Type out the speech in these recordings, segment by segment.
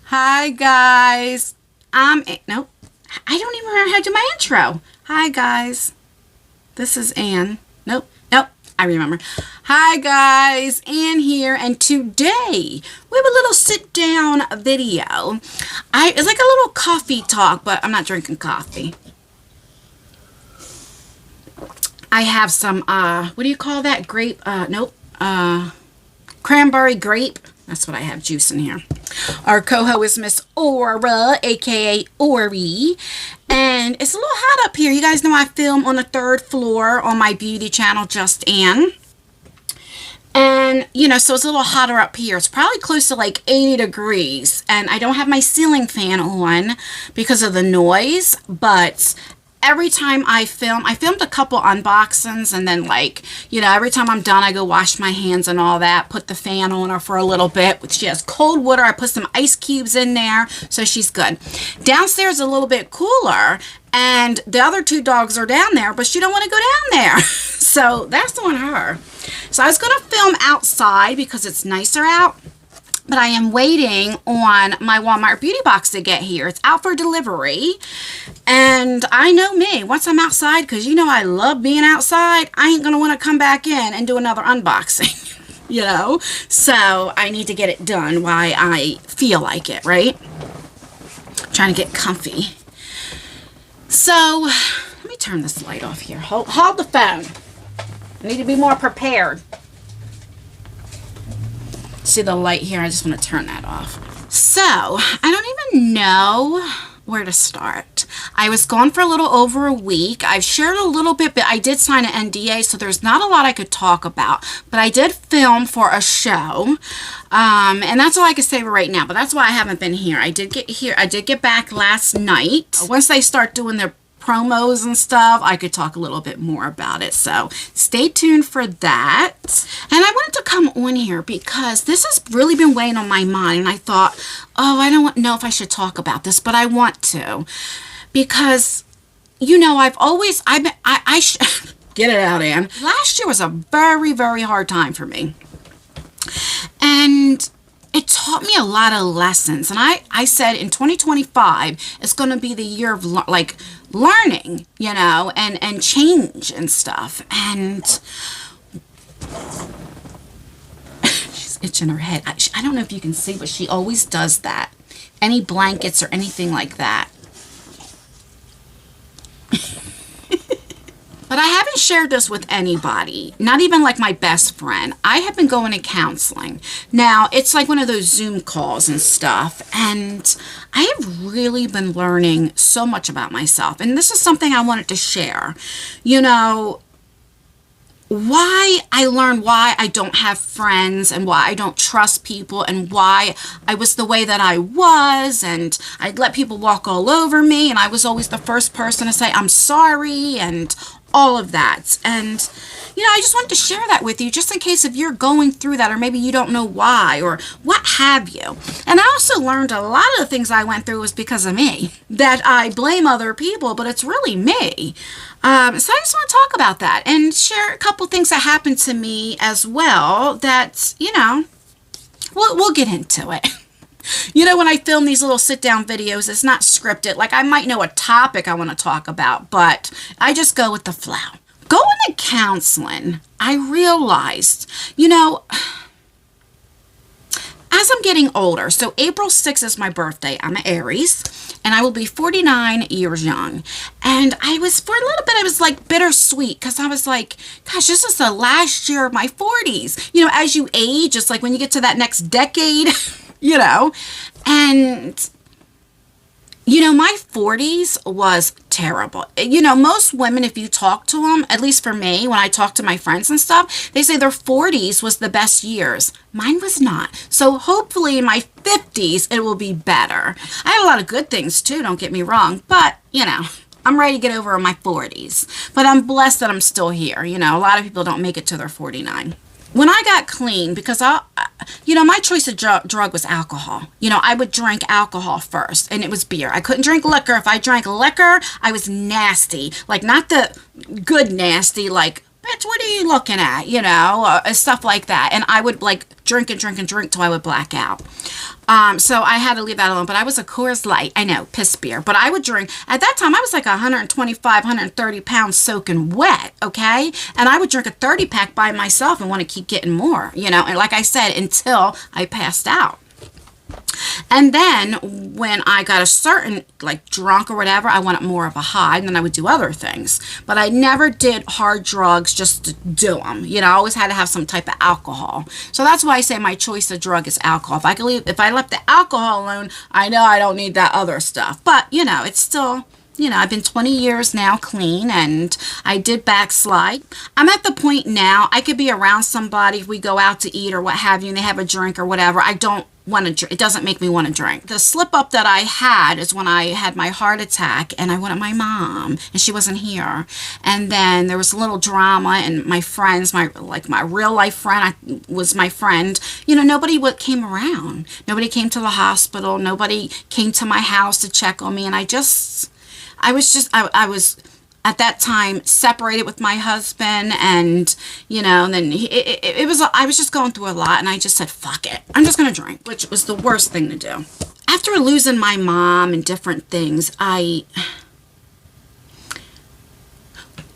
Hi guys. Nope. I don't even remember how to do my intro. Hi guys. This is Anne. Nope. I remember. Hi guys, Anne here, and today we have a little sit down video. It's like a little coffee talk, but I'm not drinking coffee. I have some what do you call that? Grape cranberry grape. That's what I have juice in here. Our coho is Miss Aura, aka Ori. And it's a little hot up here. You guys know I film on the third floor on my beauty channel, Just Anne. And, so it's a little hotter up here. It's probably close to like 80 degrees. And I don't have my ceiling fan on because of the noise. But every time I filmed a couple unboxings, and then every time I'm done, I go wash my hands and all that, put the fan on her for a little bit. She has cold water. I put some ice cubes in there, so she's good. Downstairs is a little bit cooler, and the other two dogs are down there, but she don't want to go down there. So that's on her. So I was going to film outside because it's nicer out. But I am waiting on my Walmart beauty box to get here. It's out for delivery. And I know me. Once I'm outside, because I love being outside, I ain't going to want to come back in and do another unboxing. So I need to get it done while I feel like it, right? I'm trying to get comfy. So let me turn this light off here. Hold the phone. I need to be more prepared. See the light here? I just want to turn that off. So, I don't even know where to start. I was gone for a little over a week. I've shared a little bit, but I did sign an NDA, so there's not a lot I could talk about. But I did film for a show, and that's all I can say right now. But that's why I haven't been here. I did get back last night. Once they start doing their promos and stuff, I could talk a little bit more about it. So stay tuned for that. And I wanted to come on here because this has really been weighing on my mind. And I thought, I don't know if I should talk about this, but I want to. Because, get it out, Ann. Last year was a very, very hard time for me. And it taught me a lot of lessons. And I said in 2025, it's going to be the year of learning, and change and stuff. And she's itching her head. I don't know if you can see, but she always does that. Any blankets or anything like that. But I haven't shared this with anybody, not even like my best friend. I have been going to counseling. Now, it's like one of those Zoom calls and stuff, and I have really been learning so much about myself. And this is something I wanted to share. Why I learned why I don't have friends and why I don't trust people and why I was the way that I was, and I'd let people walk all over me, and I was always the first person to say I'm sorry and all of that. And I just wanted to share that with you just in case if you're going through that, or maybe you don't know why or what have you. And I also learned a lot of the things I went through was because of me, that I blame other people, but it's really me. So I just want to talk about that and share a couple things that happened to me as well that, we'll get into it. When I film these little sit-down videos, it's not scripted. Like, I might know a topic I want to talk about, but I just go with the flow. Going to counseling, I realized, as I'm getting older, so April 6th is my birthday. I'm an Aries, and I will be 49 years young. And for a little bit, I was like bittersweet because I was like, gosh, this is the last year of my 40s. As you age, it's like when you get to that next decade, and my 40s was terrible. Most women, if you talk to them, at least for me, when I talk to my friends and stuff, they say their 40s was the best years. Mine was not. So hopefully in my 50s, it will be better. I had a lot of good things too, don't get me wrong, but, I'm ready to get over my 40s. But I'm blessed that I'm still here. A lot of people don't make it to their 49. When I got clean, because my choice of drug was alcohol. I would drink alcohol first, and it was beer. I couldn't drink liquor. If I drank liquor, I was nasty. Like, not the good nasty, like bitch, what are you looking at? Stuff like that. And I would like drink and drink and drink till I would black out. So I had to leave that alone. But I was a Coors Light. I know, piss beer. But I would drink. At that time, I was like 125, 130 pounds soaking wet, okay? And I would drink a 30 pack by myself and want to keep getting more, And like I said, until I passed out. And then when I got a certain, like, drunk or whatever, I wanted more of a high, and then I would do other things. But I never did hard drugs just to do them. I always had to have some type of alcohol. So that's why I say my choice of drug is alcohol. If I left the alcohol alone, I know I don't need that other stuff. But, it's still... I've been 20 years now clean, and I did backslide. I'm at the point now, I could be around somebody if we go out to eat or what have you, and they have a drink or whatever. I don't want to drink. It doesn't make me want to drink. The slip up that I had is when I had my heart attack, and I went at my mom, and she wasn't here. And then there was a little drama, and my friends, my real life friend, was my friend. Nobody came around. Nobody came to the hospital. Nobody came to my house to check on me, and I was at that time separated with my husband, and and then I was just going through a lot, and I just said, fuck it, I'm just gonna drink, which was the worst thing to do. After losing my mom and different things,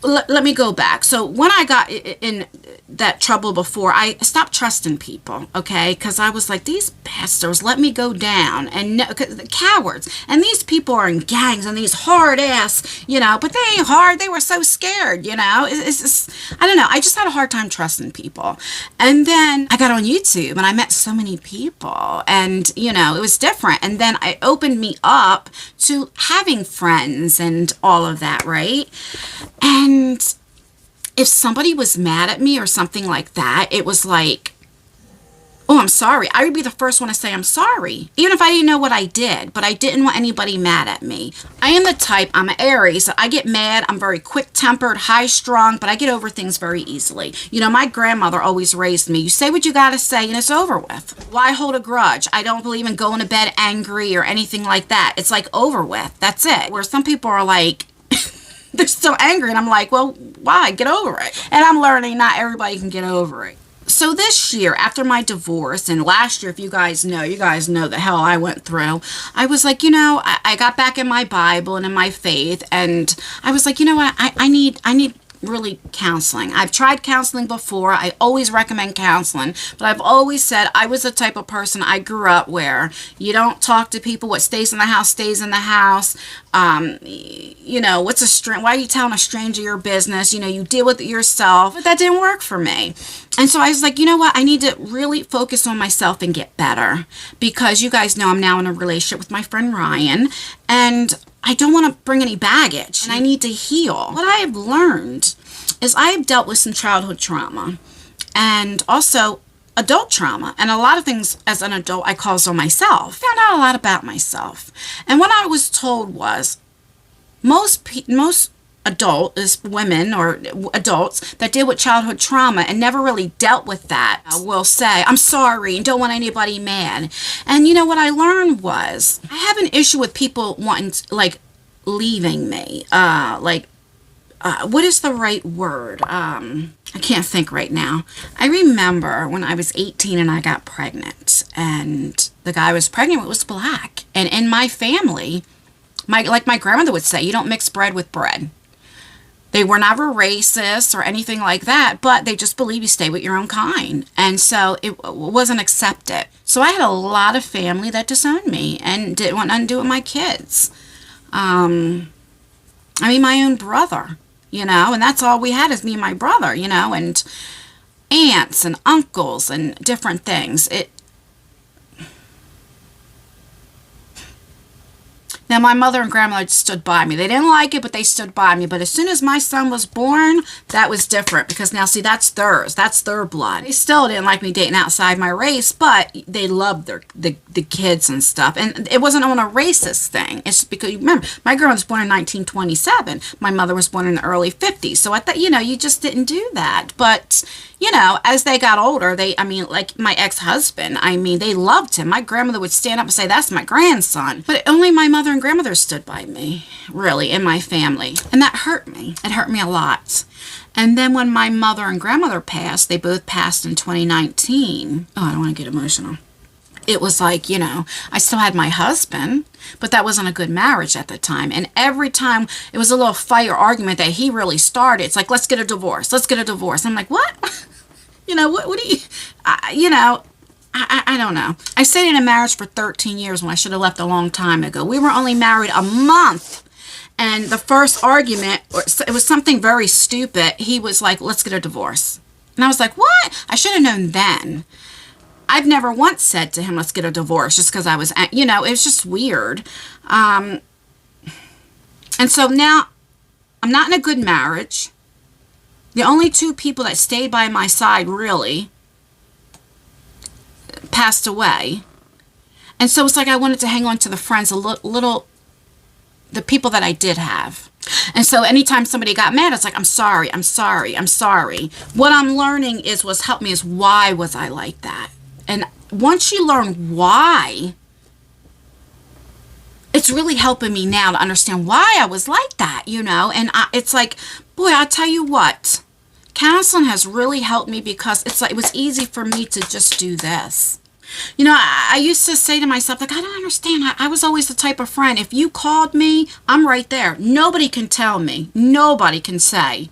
let me go back. So when I got in that trouble before, I stopped trusting people, okay? Because I was like, these bastards let me go down, and the cowards. And these people are in gangs, and these hard ass, but they ain't hard. They were so scared, It's just, I don't know. I just had a hard time trusting people. And then I got on YouTube, and I met so many people, and it was different. And then it opened me up to having friends and all of that, right? And if somebody was mad at me or something like that, it was like, oh, I'm sorry. I would be the first one to say I'm sorry, even if I didn't know what I did, but I didn't want anybody mad at me. I am the type, I'm an Aries, so I get mad. I'm very quick-tempered, high-strung, but I get over things very easily. My grandmother always raised me, you say what you gotta say and it's over with. Why hold a grudge? I don't believe in going to bed angry or anything like that. It's like over with. That's it. Where some people are like, they're still angry, and I'm like, well, why? Get over it. And I'm learning not everybody can get over it. So this year, after my divorce, and last year, if you guys know the hell I went through, I was like, I got back in my Bible and in my faith, and I was like, what, I need really counseling. I've tried counseling before. I always recommend counseling, but I've always said I was the type of person, I grew up where you don't talk to people. What stays in the house stays in the house. Why are you telling a stranger your business? You deal with it yourself. But that didn't work for me. And so I was like, what? I need to really focus on myself and get better, because you guys know I'm now in a relationship with my friend Ryan, and I don't want to bring any baggage, and I need to heal. What I have learned is I have dealt with some childhood trauma and also adult trauma, and a lot of things as an adult I caused on myself. Found out a lot about myself. And what I was told was most women or adults that deal with childhood trauma and never really dealt with that will say, I'm sorry, and don't want anybody mad. And what I learned was I have an issue with people wanting leaving me. What is the right word? I can't think right now. I remember when I was 18 and I got pregnant, and the guy I was pregnant with was black. And in my family, my grandmother would say, you don't mix bread with bread. They were never racist or anything like that, but they just believe you stay with your own kind. And so it wasn't accepted. So I had a lot of family that disowned me and didn't want nothing to do with my kids. My own brother, and that's all we had is me and my brother, and aunts and uncles and different things. Now, my mother and grandmother stood by me. They didn't like it, but they stood by me. But as soon as my son was born, that was different. Because now, see, that's theirs. That's their blood. They still didn't like me dating outside my race, but they loved the kids and stuff. And it wasn't on a racist thing. It's because, remember, my grandma was born in 1927. My mother was born in the early 50s. So I thought, you just didn't do that. But, you know, as they got older, like my ex-husband, they loved him. My grandmother would stand up and say, that's my grandson. But only my mother and grandmother stood by me, really, in my family. And that hurt me. It hurt me a lot. And then when my mother and grandmother passed, they both passed in 2019. Oh, I don't want to get emotional. It was like, you know, I still had my husband, but that wasn't a good marriage at the time. And every time it was a little fight or argument that he really started, it's like, let's get a divorce. Let's get a divorce. I'm like, what? You know, what do you, I don't know. I stayed in a marriage for 13 years when I should have left a long time ago. We were only married a month. And the first argument, it was something very stupid. He was like, let's get a divorce. And I was like, what? I should have known then. I've never once said to him, let's get a divorce, just because I was, you know, it was just weird. And so now I'm not in a good marriage. The only two people that stayed by my side really passed away. And so it's like I wanted to hang on to the friends, the people that I did have. And so anytime somebody got mad, it's like, I'm sorry, I'm sorry, I'm sorry. What I'm learning is what's helped me is why was I like that? And once you learn why, it's really helping me now to understand why I was like that, you know. And it's like, boy, I'll tell you what, counseling has really helped me, because it's like it was easy for me to just do this. You know, I used to say to myself, like, I don't understand. I was always the type of friend, if you called me, I'm right there. Nobody can tell me. Nobody can say.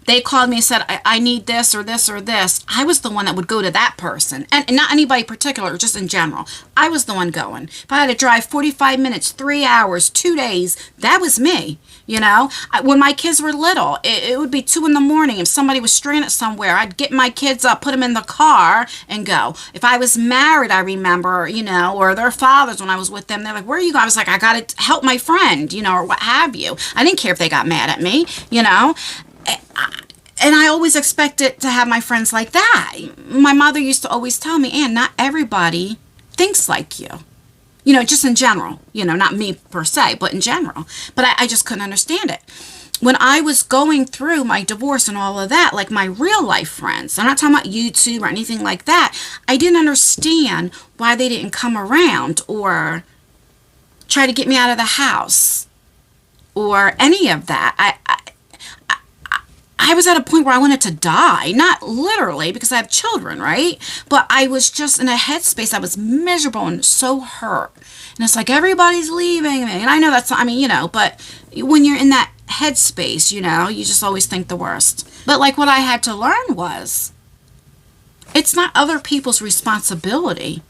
They called me and said, I need this or this or this. I was the one that would go to that person. And not anybody particular, just in general. I was the one going. If I had to drive 45 minutes, 3 hours, 2 days, that was me. You know, when my kids were little, it would be 2 a.m. If somebody was stranded somewhere, I'd get my kids up, put them in the car and go. If I was married, I remember, you know, or their fathers, when I was with them, they're like, where are you going? I was like, I got to help my friend, you know, or what have you. I didn't care if they got mad at me, you know. And I always expected to have my friends like that. My mother used to always tell me, Ann, not everybody thinks like you. You know, just in general. You know, not me per se, but in general. But I just couldn't understand it. When I was going through my divorce and all of that, like my real life friends, I'm not talking about YouTube or anything like that, I didn't understand why they didn't come around or try to get me out of the house or any of that. I was at a point where I wanted to die, not literally because I have children, right? But I was just in a headspace. I was miserable and so hurt. And it's like, everybody's leaving me. And I know that's, you know, but when you're in that headspace, you know, you just always think the worst. But like what I had to learn was, it's not other people's responsibility.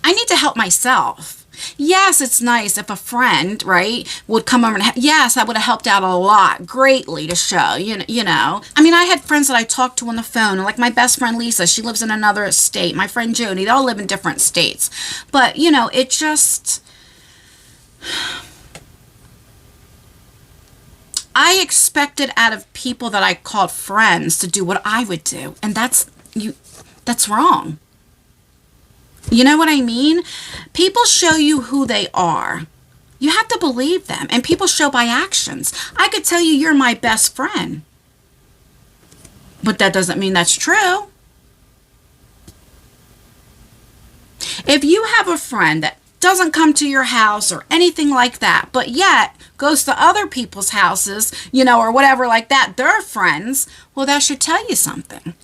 I need to help myself. Yes, it's nice if a friend, right, would come over and yes, that would have helped out a lot, greatly to show, you know. I had friends that I talked to on the phone, like my best friend Lisa, she lives in another state. My friend Jody, they all live in different states. But, you know, it just, I expected out of people that I called friends to do what I would do, and that's wrong. You know what I mean? People show you who they are. You have to believe them. And people show by actions. I could tell you you're my best friend. But that doesn't mean that's true. If you have a friend that doesn't come to your house or anything like that, but yet goes to other people's houses, you know, or whatever like that, they're friends, well, that should tell you something.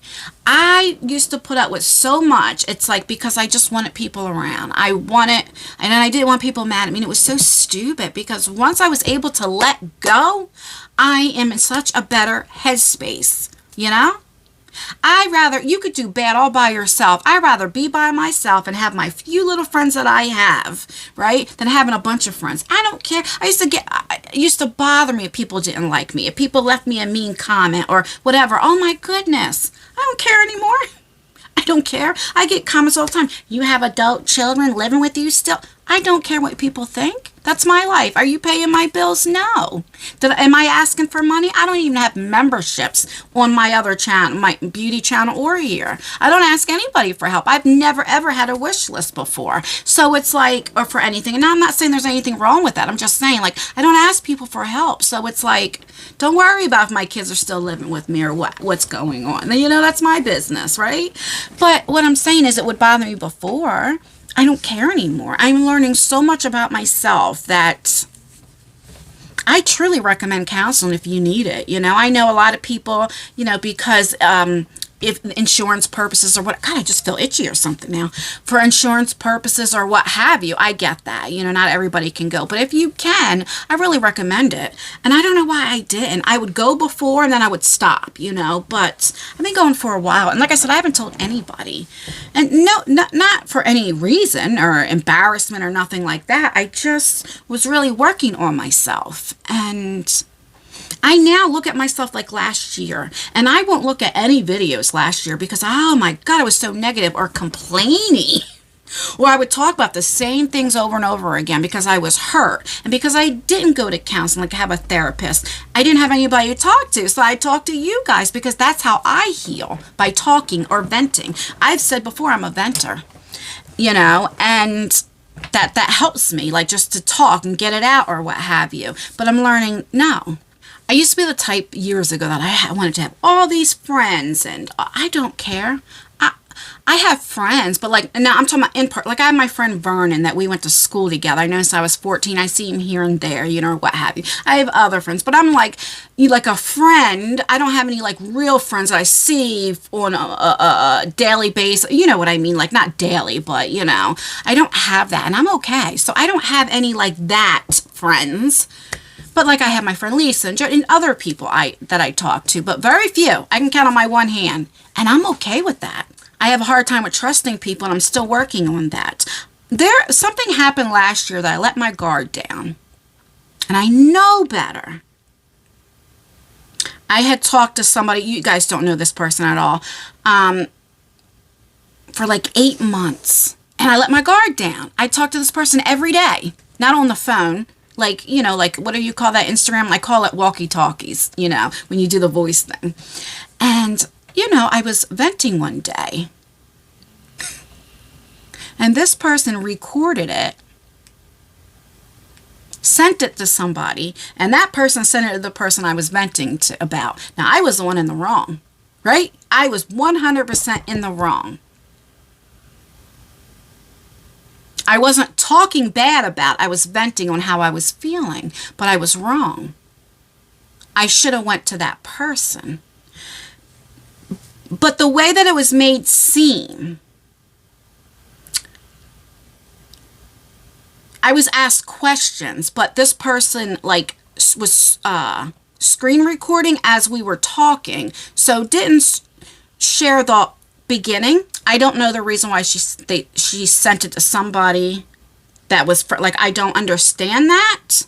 I used to put up with so much. It's like because I just wanted people around. I didn't want people mad at me. And it was so stupid because once I was able to let go, I am in such a better headspace, you know? You could do bad all by yourself. I'd rather be by myself and have my few little friends that I have, right, than having a bunch of friends. I don't care. It used to bother me if people didn't like me, if people left me a mean comment or whatever. Oh my goodness. I don't care anymore. I don't care. I get comments all the time. You have adult children living with you still. I don't care what people think. That's my life. Are you paying my bills? No. Am I asking for money? I don't even have memberships on my other channel, my beauty channel or here. I don't ask anybody for help. I've never ever had a wish list before. So it's like, or for anything. And I'm not saying there's anything wrong with that. I'm just saying, like, I don't ask people for help. So it's like, don't worry about if my kids are still living with me or what's going on. You know, that's my business, right? But what I'm saying is it would bother me before. I don't care anymore. I'm learning so much about myself that I truly recommend counseling if you need it. You know, I know a lot of people, you know, because if insurance purposes or what, God, I just feel itchy or something now. For insurance purposes or what have you, I get that. You know, not everybody can go. But if you can, I really recommend it. And I don't know why I didn't. I would go before and then I would stop, you know. But I've been going for a while. And like I said, I haven't told anybody. And no, not for any reason or embarrassment or nothing like that. I just was really working on myself. And I now look at myself like last year, and I won't look at any videos last year because, oh my God, I was so negative or complaining. Or I would talk about the same things over and over again because I was hurt. And because I didn't go to counseling, like have a therapist, I didn't have anybody to talk to. So I talked to you guys because that's how I heal, by talking or venting. I've said before, I'm a venter, you know, and that helps me, like just to talk and get it out or what have you. But I'm learning, no. I used to be the type years ago that I wanted to have all these friends, and I don't care. I have friends, but like, now I'm talking about in part, like I have my friend Vernon that we went to school together. I know since I was 14, I see him here and there, you know, what have you. I have other friends, but I'm like a friend. I don't have any like real friends that I see on a daily basis. You know what I mean? Like not daily, but you know, I don't have that, and I'm okay. So I don't have any like that friends. But like I have my friend Lisa and other people that I talk to, but very few. I can count on my one hand, and I'm okay with that. I have a hard time with trusting people, and I'm still working on that. Something happened last year that I let my guard down, and I know better. I had talked to somebody, you guys don't know this person at all, for like 8 months, and I let my guard down. I talked to this person every day, not on the phone. Like, you know, like, what do you call that, Instagram? I call it walkie-talkies, you know, when you do the voice thing. And, you know, I was venting one day. And this person recorded it, sent it to somebody, and that person sent it to the person I was venting about. Now, I was the one in the wrong, right? I was 100% in the wrong. I wasn't talking bad about it. I was venting on how I was feeling, but I was wrong. I should have went to that person. But the way that it was made seem, I was asked questions, but this person like was screen recording as we were talking, so didn't share the beginning. I don't know the reason why she sent it to somebody that was like, I don't understand that.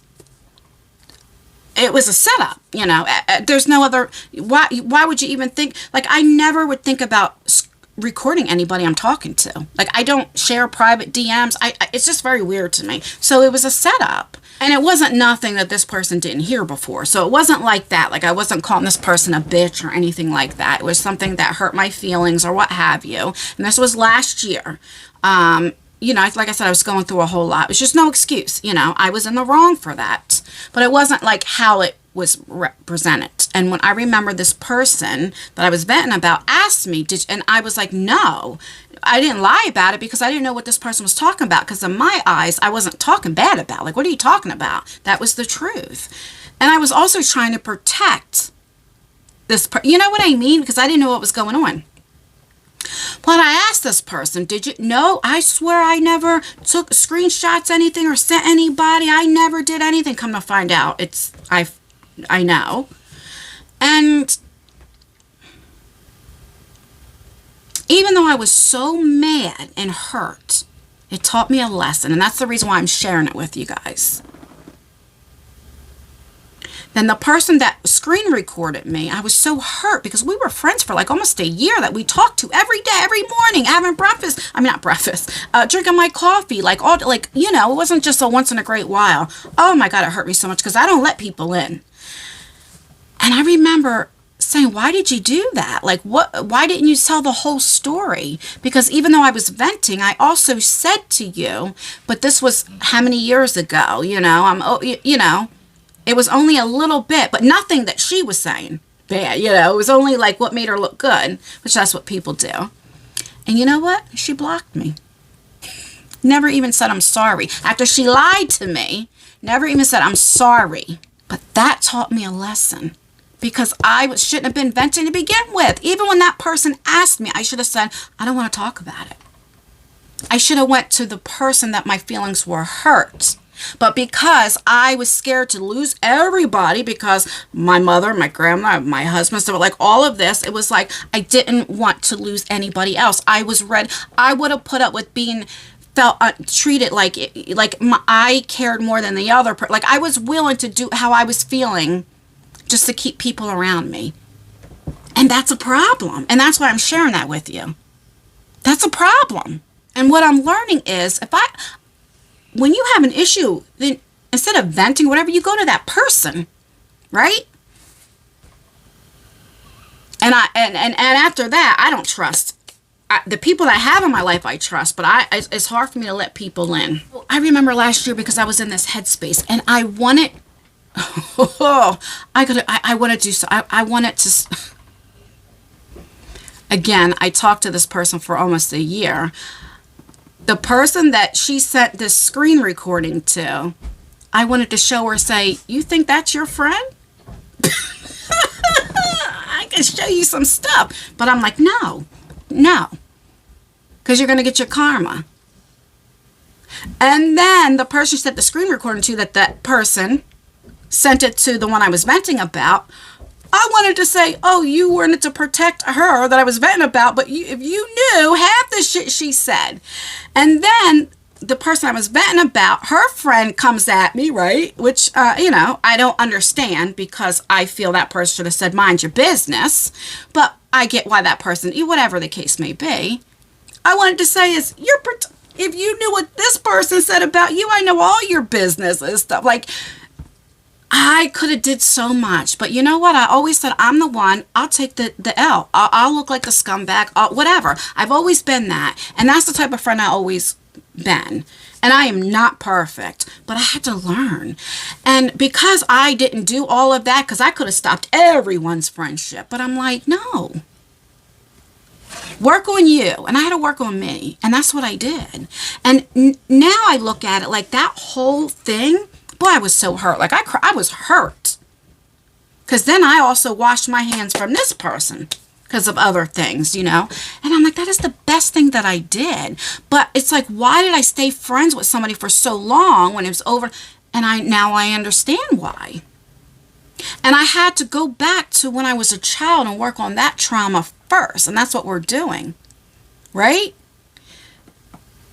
It was a setup, you know. There's no other. Why would you even think? Like, I never would think about recording anybody I'm talking to. Like, I don't share private DMs. It's just very weird to me. So it was a setup. And it wasn't nothing that this person didn't hear before. So it wasn't like that. Like, I wasn't calling this person a bitch or anything like that. It was something that hurt my feelings or what have you. And this was last year. You know, like I said, I was going through a whole lot. It was just no excuse. You know, I was in the wrong for that. But it wasn't like how it was represented. And when I remember this person that I was venting about asked me, and I was like, no, I didn't lie about it because I didn't know what this person was talking about. Because in my eyes, I wasn't talking bad about. Like, what are you talking about? That was the truth. And I was also trying to protect this, you know what I mean? Because I didn't know what was going on. But I asked this person, did you know? I swear I never took screenshots, anything, or sent anybody. I never did anything. Come to find out, I know. And even though I was so mad and hurt, it taught me a lesson. And that's the reason why I'm sharing it with you guys. Then the person that screen recorded me, I was so hurt because we were friends for like almost a year, that we talked to every day, every morning, having breakfast. I mean, not breakfast, drinking my coffee, like all, like, you know, it wasn't just a once in a great while. Oh my God, it hurt me so much because I don't let people in. And I remember saying, why did you do that? Like, why didn't you tell the whole story? Because even though I was venting, I also said to you, but this was how many years ago, you know, you know, it was only a little bit, but nothing that she was saying bad, you know, it was only like what made her look good, which that's what people do. And you know what? She blocked me. Never even said I'm sorry. After she lied to me, never even said I'm sorry. But that taught me a lesson. Because shouldn't have been venting to begin with. Even when that person asked me, I should have said, I don't want to talk about it. I should have went to the person that my feelings were hurt. But because I was scared to lose everybody, because my mother, my grandma, my husband, so like all of this, it was like I didn't want to lose anybody else. I was ready. I would have put up with being treated like I cared more than the other person. Like I was willing to do how I was feeling just to keep people around me. And that's a problem. And that's why I'm sharing that with you. That's a problem. And what I'm learning is when you have an issue, then instead of venting, whatever, you go to that person, right? And after that, I don't trust. The people that I have in my life, I trust, but it's hard for me to let people in. I remember last year because I was in this headspace and I wanted, I want to do so. I wanted to, again, I talked to this person for almost a year. The person that she sent this screen recording to, I wanted to show her, say, you think that's your friend? I can show you some stuff. But I'm like, no, because you're going to get your karma. And then the person she sent the screen recording to, that person sent it to the one I was venting about. I wanted to say, oh, you wanted to protect her that I was venting about, but if you knew half the shit she said. And then the person I was venting about, her friend comes at me, right? Which, you know, I don't understand because I feel that person should have said, mind your business. But I get why that person, whatever the case may be. I wanted to say is, if you knew what this person said about you, I know all your business and stuff. Like, I could have did so much, but you know what? I always said, I'm the one, I'll take the L. I'll look like the scumbag, whatever. I've always been that. And that's the type of friend I always been. And I am not perfect, but I had to learn. And because I didn't do all of that, because I could have stopped everyone's friendship, but I'm like, no. Work on you. And I had to work on me. And that's what I did. And now I look at it like that whole thing. Boy, I was so hurt. Like I was hurt. Because then I also washed my hands from this person because of other things, you know. And I'm like, that is the best thing that I did. But it's like, why did I stay friends with somebody for so long when it was over? And now I understand why. And I had to go back to when I was a child and work on that trauma first. And that's what we're doing. Right?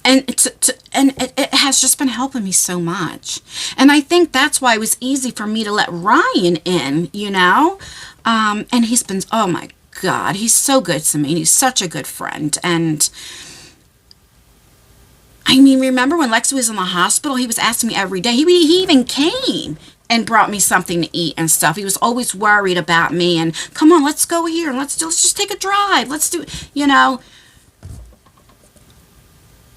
And it has just been helping me so much. And I think that's why it was easy for me to let Ryan in, you know. And he's been, oh my God, he's so good to me. He's such a good friend. And I mean, remember when Lexi was in the hospital, he was asking me every day. He even came and brought me something to eat and stuff. He was always worried about me. And come on, let's go here. Let's just take a drive. Let's do, you know.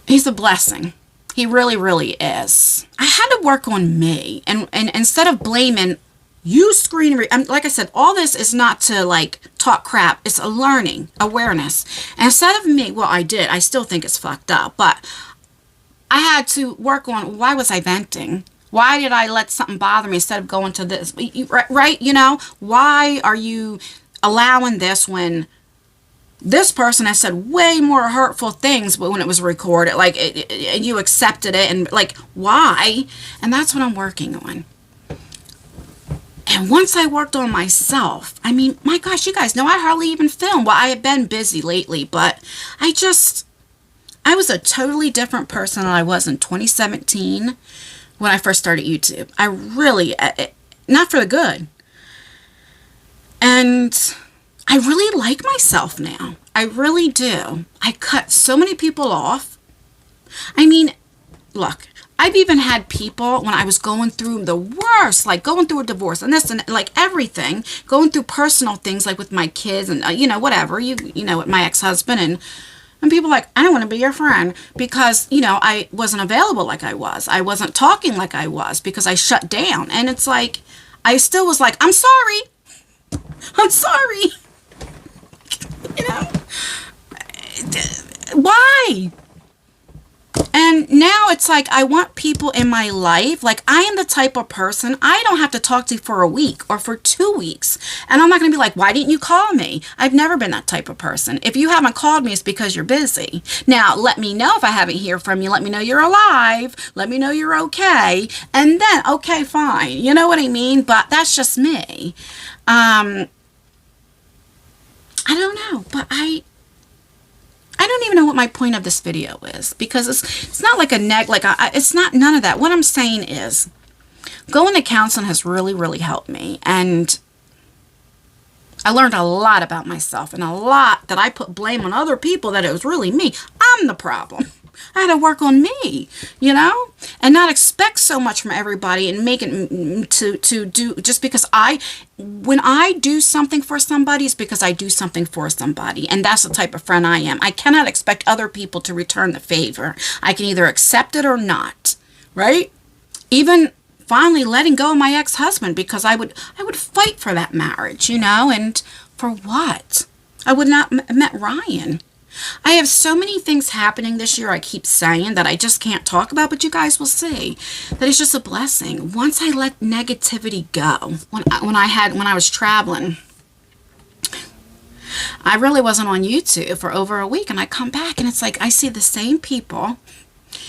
He's a blessing. He really, really is. I had to work on me. And instead of blaming you like I said, all this is not to like talk crap. It's a learning, awareness. And instead of me, well, I still think it's fucked up. But I had to work on, why was I venting? Why did I let something bother me instead of going to this? Right? You know, why are you allowing this when this person has said way more hurtful things when it was recorded, like and you accepted it, and like, why? And that's what I'm working on. And once I worked on myself, I mean, my gosh, you guys know I hardly even film. Well, I have been busy lately, but I was a totally different person than I was in 2017 when I first started YouTube. I really, not for the good. And I really like myself now. I really do. I cut so many people off. I mean, look, I've even had people when I was going through the worst, like going through a divorce and this and like everything, going through personal things like with my kids and, whatever, you know, with my ex-husband and people like, I don't want to be your friend because, I wasn't available like I was. I wasn't talking like I was because I shut down. And it's like, I still was like, I'm sorry. I'm sorry. Why? And now it's like I want people in my life. Like I am the type of person I don't have to talk to for a week or for 2 weeks. And I'm not going to be like, why didn't you call me? I've never been that type of person. If you haven't called me, it's because you're busy. Now, let me know if I haven't heard from you. Let me know you're alive. Let me know you're okay. And then, okay, fine. You know what I mean? But that's just me. I don't know, but I don't even know what my point of this video is because it's not like it's not none of that. What I'm saying is going to counseling has really, really helped me. And I learned a lot about myself and a lot that I put blame on other people that it was really me. I'm the problem. I had to work on me, and not expect so much from everybody and make it to do just because when I do something for somebody, it's because I do something for somebody. And that's the type of friend I am. I cannot expect other people to return the favor. I can either accept it or not, right? Even finally letting go of my ex-husband because I would fight for that marriage, and for what? I would not met Ryan. I have so many things happening this year I keep saying that I just can't talk about, but you guys will see that it's just a blessing. Once I let negativity go, when I was traveling, I really wasn't on YouTube for over a week, and I come back and it's like I see the same people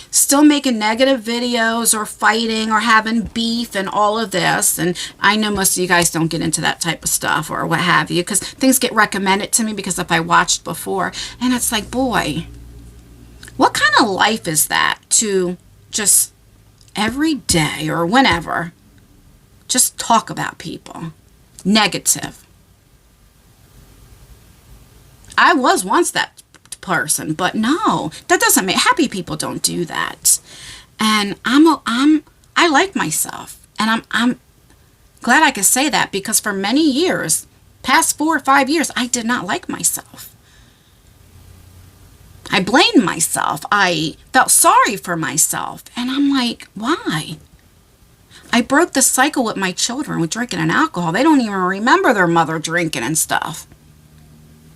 still making negative videos or fighting or having beef and all of this. And I know most of you guys don't get into that type of stuff or what have you because things get recommended to me because if I watched before. And it's like, boy, what kind of life is that to just every day or whenever just talk about people negative? I was once that person, but no, that doesn't make happy people don't do that. And I like myself, and I'm glad I could say that because for many years, past 4 or 5 years, I did not like myself. I blamed myself. I felt sorry for myself, and I'm like, why? I broke the cycle with my children with drinking and alcohol. They don't even remember their mother drinking and stuff.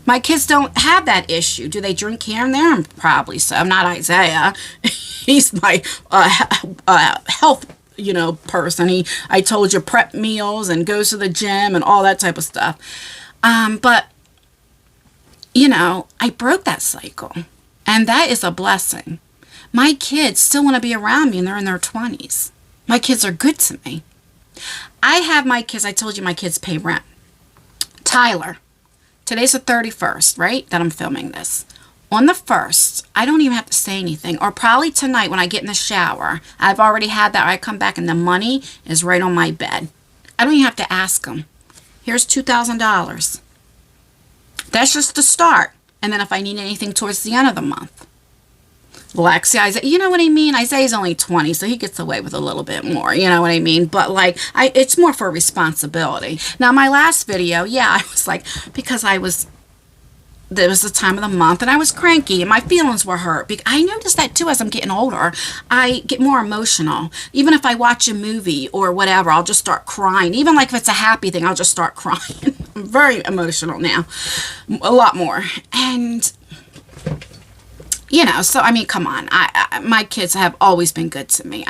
My kids don't have that issue. Do they drink here and there? Probably so. Not Isaiah. He's my health, person. I told you, prep meals and goes to the gym and all that type of stuff. But, I broke that cycle. And that is a blessing. My kids still want to be around me and they're in their 20s. My kids are good to me. I have my kids. I told you my kids pay rent. Tyler. Today's the 31st, right, that I'm filming this. On the 1st, I don't even have to say anything. Or probably tonight when I get in the shower. I've already had that. I come back and the money is right on my bed. I don't even have to ask them. Here's $2,000. That's just the start. And then if I need anything towards the end of the month. Lexi, Isaiah, you know what I mean? Isaiah's only 20, so he gets away with a little bit more, you know what I mean? But it's more for responsibility. Now, my last video, I was like, because there was the time of the month and I was cranky and my feelings were hurt. I noticed that too as I'm getting older. I get more emotional. Even if I watch a movie or whatever, I'll just start crying. Even like if it's a happy thing, I'll just start crying. I'm very emotional now. A lot more. And so, come on. My kids have always been good to me.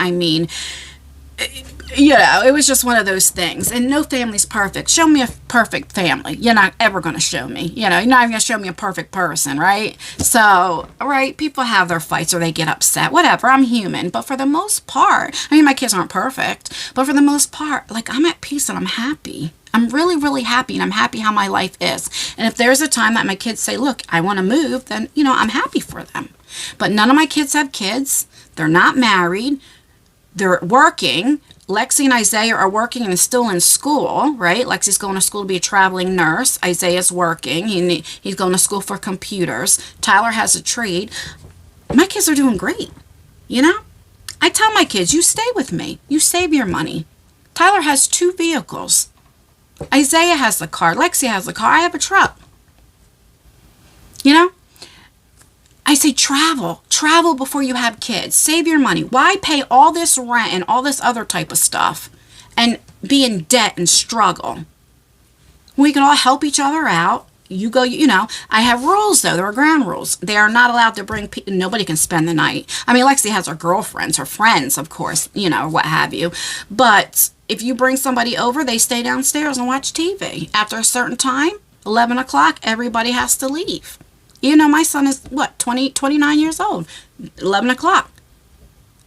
It was just one of those things. And no family's perfect. Show me a perfect family. You're not ever going to show me. You're not even going to show me a perfect person, right? So, right, people have their fights or they get upset. Whatever, I'm human. But for the most part, my kids aren't perfect. But for the most part, I'm at peace and I'm happy. I'm really, really happy, and I'm happy how my life is. And if there's a time that my kids say, look, I want to move, then, I'm happy for them. But none of my kids have kids. They're not married. They're working. Lexi and Isaiah are working and still in school, right? Lexi's going to school to be a traveling nurse. Isaiah's working. He's going to school for computers. Tyler has a trade. My kids are doing great, you know? I tell my kids, you stay with me. You save your money. Tyler has 2 vehicles. Isaiah has the car. Lexi has the car. I have a truck. You know? I say travel. Travel before you have kids. Save your money. Why pay all this rent and all this other type of stuff and be in debt and struggle? We can all help each other out. You go, you know, I have rules though. There are ground rules. They are not allowed to bring people. Nobody can spend the night. I mean, Lexi has her girlfriends, her friends, of course, you know, what have you. But if you bring somebody over, they stay downstairs and watch TV. After a certain time, 11 o'clock, everybody has to leave. You know, my son is, what, 29 years old. 11 o'clock.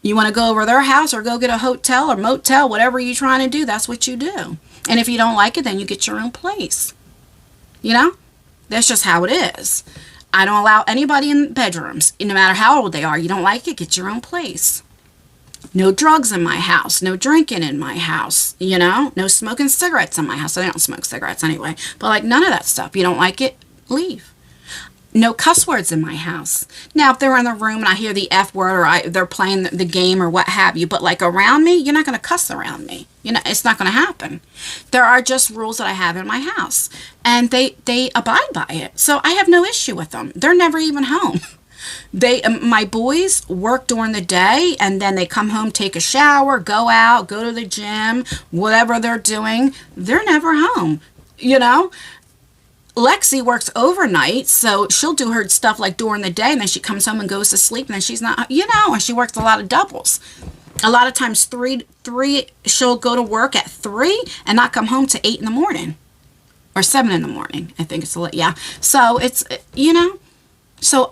You want to go over their house or go get a hotel or motel, whatever you're trying to do, that's what you do. And if you don't like it, then you get your own place. You know? That's just how it is. I don't allow anybody in bedrooms, no matter how old they are. You don't like it, get your own place. No drugs in my house. No drinking in my house. You know? No smoking cigarettes in my house. I don't smoke cigarettes anyway. But like none of that stuff. You don't like it, leave. No cuss words in my house. Now, if they're in the room and I hear the F word or they're playing the game or what have you, but like around me, you're not going to cuss around me. You know, it's not going to happen. There are just rules that I have in my house and they abide by it. So I have no issue with them. They're never even home. My boys work during the day and then they come home, take a shower, go out, go to the gym, whatever they're doing. They're never home, you know? Lexi works overnight, so she'll do her stuff like during the day, and then she comes home and goes to sleep, and then she's not, you know, and she works a lot of doubles. A lot of times, she'll go to work at 3 and not come home to 8 in the morning or 7 in the morning. I think it's yeah. So it's, you know, so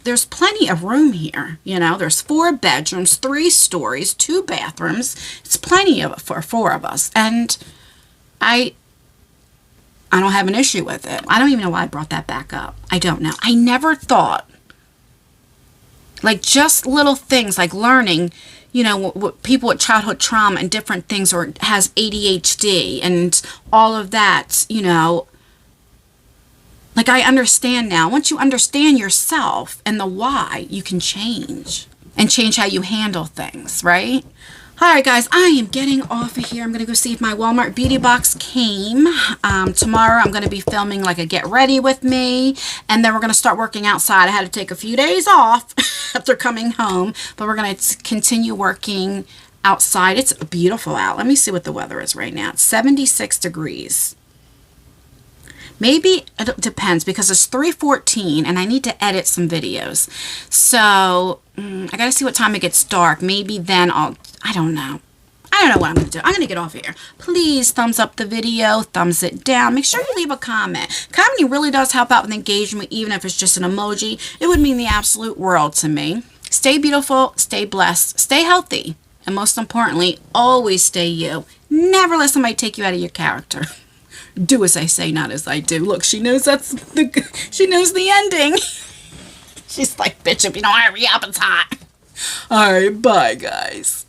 there's plenty of room here. You know, there's 4 bedrooms, 3 stories, 2 bathrooms. It's plenty of it for 4 of us, and I don't have an issue with it. I don't even know why I brought that back up. I don't know. I never thought, like just little things like learning, you know, what people with childhood trauma and different things or has ADHD and all of that, you know, like I understand now. Once you understand yourself and the why, you can change and change how you handle things, right? Alright guys, I am getting off of here. I'm going to go see if my Walmart beauty box came. Tomorrow I'm going to be filming like a get ready with me. And then we're going to start working outside. I had to take a few days off after coming home. But we're going to continue working outside. It's beautiful out. Let me see what the weather is right now. It's 76 degrees. Maybe it depends because it's 3:14 and I need to edit some videos. So I got to see what time it gets dark. Maybe then I don't know. I don't know what I'm going to do. I'm going to get off here. Please thumbs up the video, thumbs it down. Make sure you leave a comment. Commenting really does help out with engagement, even if it's just an emoji. It would mean the absolute world to me. Stay beautiful, stay blessed, stay healthy, and most importantly, always stay you. Never let somebody take you out of your character. Do as I say, not as I do. Look, she knows she knows the ending. She's like, bitch, if you don't hurry up, it's hot. All right, bye, guys.